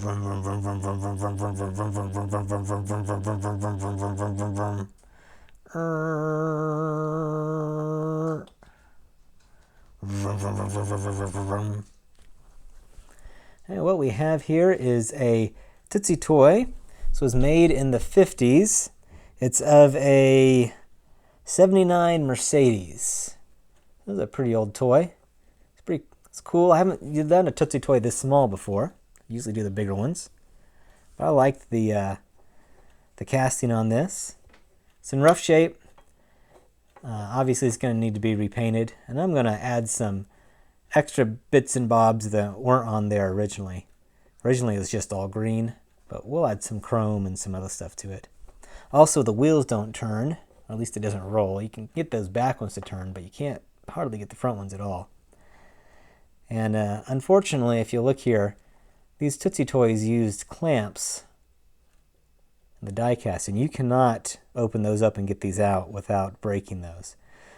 And what we have here is a Tootsie Toy. This was made in the 50s. It's of a 79 Mercedes. This is a pretty old toy. It's cool. I haven't done a Tootsie Toy this small before. I usually do the bigger ones. But I liked the casting on this. It's in rough shape. Obviously it's going to need to be repainted. And I'm going to add some extra bits and bobs that weren't on there originally. Originally it was just all green, but we'll add some chrome and some other stuff to it. Also, the wheels don't turn, or at least it doesn't roll. You can get those back ones to turn, but you can't hardly get the front ones at all. And unfortunately, if you look here, these Tootsie Toys used clamps in the die cast, and you cannot open those up and get these out without breaking those.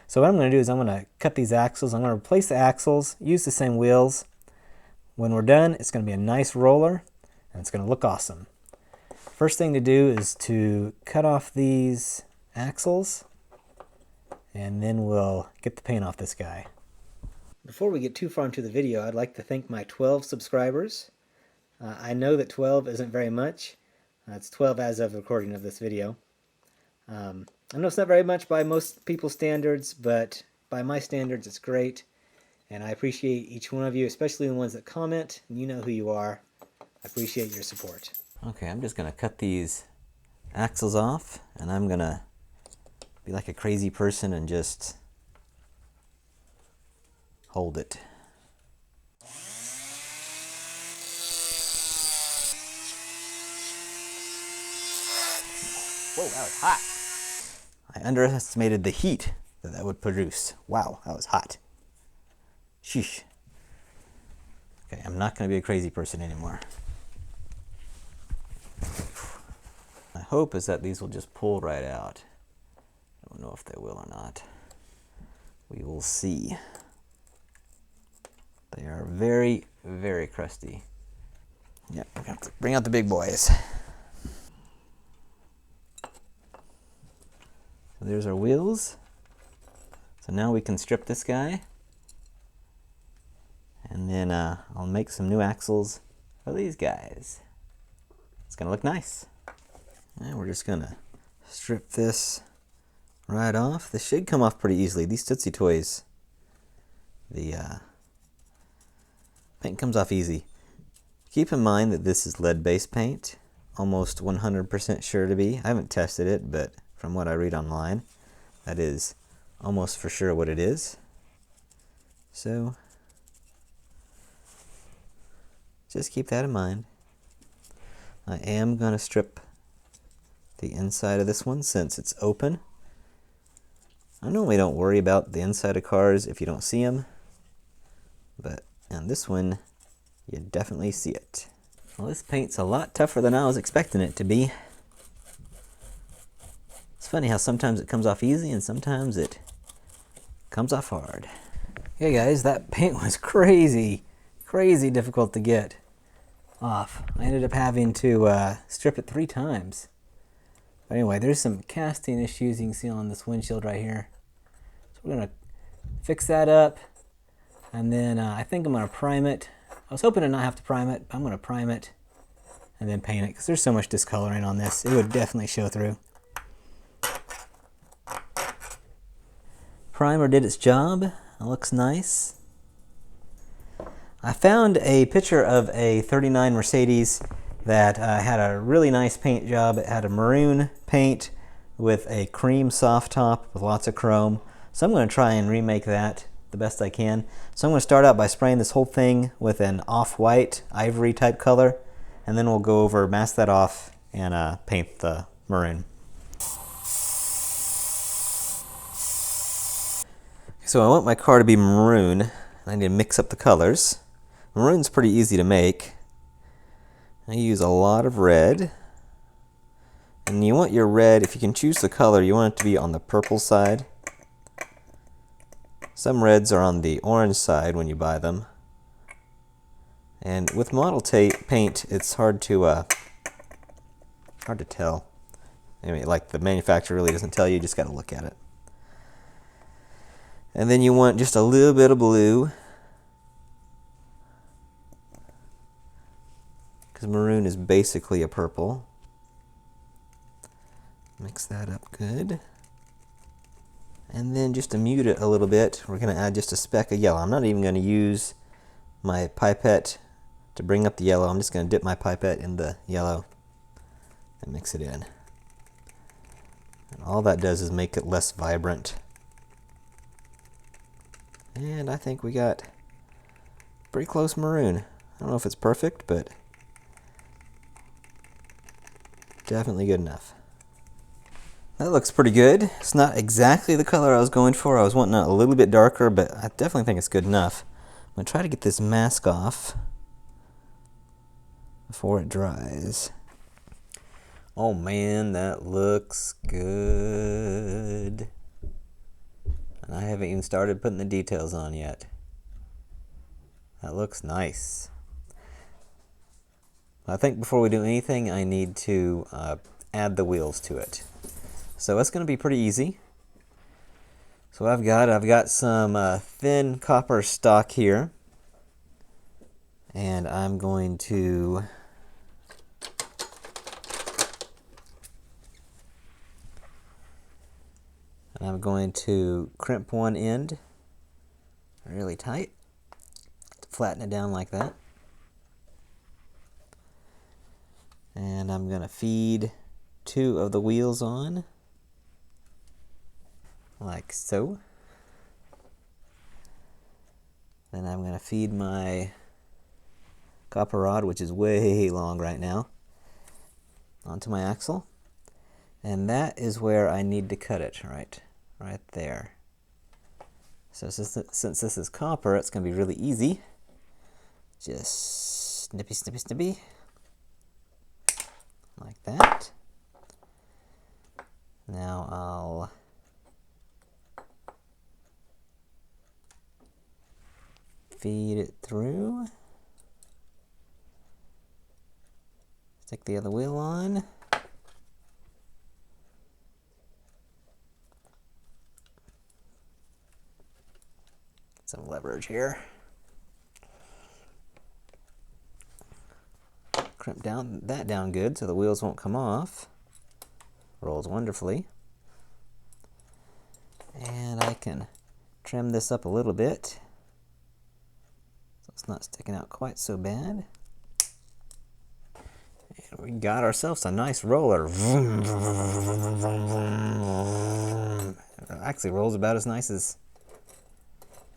So what I'm going to do is I'm going to cut these axles. I'm going to replace the axles, use the same wheels. When we're done, it's going to be a nice roller, and it's going to look awesome. First thing to do is to cut off these axles, and then we'll get the paint off this guy. Before we get too far into the video, I'd like to thank my 12 subscribers. I know that 12 isn't very much. It's 12 as of the recording of this video. I know it's not very much by most people's standards, but by my standards it's great. And I appreciate each one of you, especially the ones that comment. You know who you are. I appreciate your support. Okay, I'm just going to cut these axles off, and I'm going to be like a crazy person and just hold it. Whoa, that was hot. I underestimated the heat that would produce. Wow, that was hot. Sheesh. Okay, I'm not going to be a crazy person anymore. My hope is that these will just pull right out. I don't know if they will or not. We will see. They are very, very crusty. Yep, we're going to have to bring out the big boys. So there's our wheels. So now we can strip this guy. And then I'll make some new axles for these guys. It's going to look nice. And we're just going to strip this right off. This should come off pretty easily. These Tootsie Toys, the paint comes off easy. Keep in mind that this is lead-based paint. Almost 100% sure to be. I haven't tested it, but from what I read online, that is almost for sure what it is. So just keep that in mind. I am going to strip the inside of this one since it's open. I normally don't worry about the inside of cars if you don't see them, but on this one, you definitely see it. Well, this paint's a lot tougher than I was expecting it to be. It's funny how sometimes it comes off easy and sometimes it comes off hard. Okay guys, that paint was crazy difficult to get off. I ended up having to strip it 3 times. But anyway, there's some casting issues you can see on this windshield right here. So we're going to fix that up, and then I think I'm going to prime it. I was hoping to not have to prime it, but I'm going to prime it and then paint it because there's so much discoloring on this. It would definitely show through. Primer did its job. It looks nice. I found a picture of a 39 Mercedes that had a really nice paint job. It had a maroon paint with a cream soft top with lots of chrome. So I'm going to try and remake that the best I can. So I'm going to start out by spraying this whole thing with an off-white ivory type color, and then we'll go over, mask that off, and paint the maroon. So I want my car to be maroon. I need to mix up the colors. Maroon's pretty easy to make. I use a lot of red. And you want your red, if you can choose the color, you want it to be on the purple side. Some reds are on the orange side when you buy them. And with model paint, it's hard to tell. I mean, like the manufacturer really doesn't tell you, you just got to look at it. And then you want just a little bit of blue, because maroon is basically a purple. Mix that up good. And then just to mute it a little bit, we're going to add just a speck of yellow. I'm not even going to use my pipette to bring up the yellow. I'm just going to dip my pipette in the yellow and mix it in. And all that does is make it less vibrant. And I think we got pretty close maroon. I don't know if it's perfect, but definitely good enough. That looks pretty good. It's not exactly the color I was going for. I was wanting it a little bit darker, but I definitely think it's good enough. I'm going to try to get this mask off before it dries. Oh man, that looks good. And I haven't even started putting the details on yet. That looks nice. I think before we do anything, I need to add the wheels to it. So it's going to be pretty easy. So I've got some thin copper stock here. And I'm going to crimp one end really tight, flatten it down like that. And I'm going to feed 2 of the wheels on, like so. Then I'm going to feed my copper rod, which is way long right now, onto my axle. And that is where I need to cut it, right there. So since this is copper, it's going to be really easy. Just snippy, snippy, snippy, like that. Now I'll feed it through. Stick the other wheel on. Some leverage here. Crimp that down good so the wheels won't come off. Rolls wonderfully. And I can trim this up a little bit so it's not sticking out quite so bad. And we got ourselves a nice roller. It actually rolls about as nice as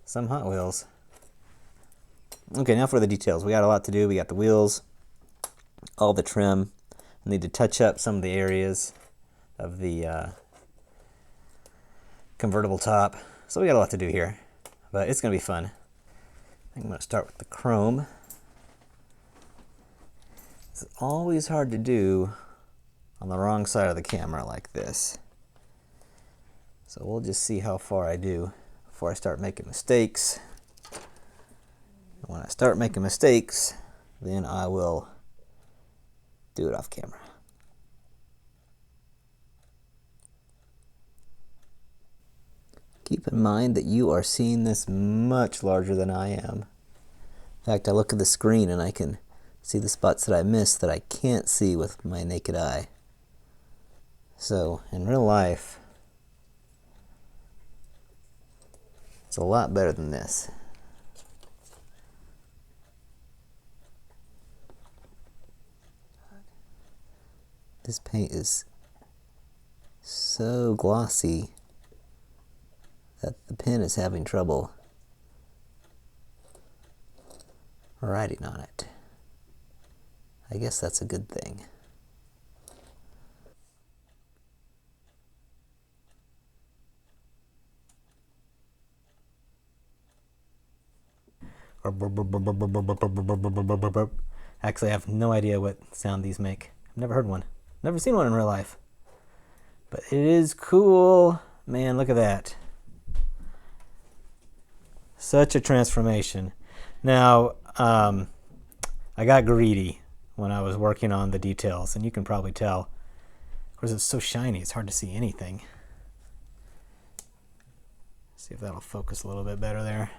some Hot Wheels. Okay, now for the details. We got a lot to do. We got the wheels, all the trim. I need to touch up some of the areas of the convertible top. So we got a lot to do here, but it's going to be fun. I think I'm going to start with the chrome. It's always hard to do on the wrong side of the camera like this. So we'll just see how far I do before I start making mistakes. And when I start making mistakes, then I will do it off camera. Keep in mind that you are seeing this much larger than I am. In fact, I look at the screen and I can see the spots that I missed that I can't see with my naked eye. So, in real life, it's a lot better than this. This paint is so glossy that the pen is having trouble writing on it. I guess that's a good thing. Actually, I have no idea what sound these make. I've never heard one. Never seen one in real life. But it is cool. Man, look at that. Such a transformation. Now, I got greedy when I was working on the details, and you can probably tell. Of course, it's so shiny, it's hard to see anything. See if that'll focus a little bit better there.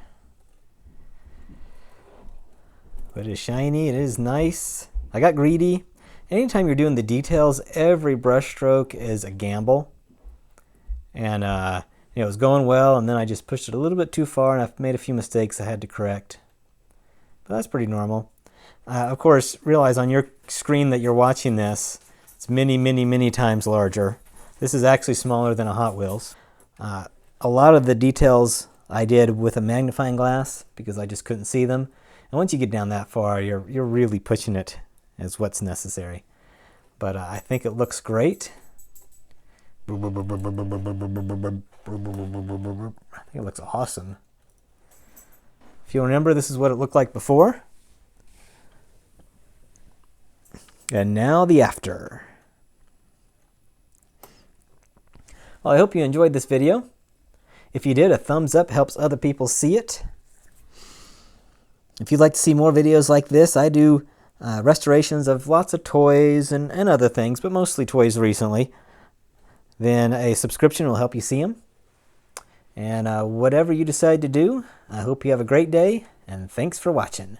But it is shiny, it is nice. I got greedy. Anytime you're doing the details, every brush stroke is a gamble. And it was going well, and then I just pushed it a little bit too far, and I've made a few mistakes I had to correct. But that's pretty normal. Of course, realize on your screen that you're watching this, it's many, many, many times larger. This is actually smaller than a Hot Wheels. A lot of the details I did with a magnifying glass because I just couldn't see them. And once you get down that far, you're really pushing it as what's necessary. But I think it looks great. I think it looks awesome. If you remember, this is what it looked like before. And now the after. Well, I hope you enjoyed this video. If you did, a thumbs up helps other people see it. If you'd like to see more videos like this, I do restorations of lots of toys and other things, but mostly toys recently. Then a subscription will help you see them. And whatever you decide to do, I hope you have a great day, and thanks for watching.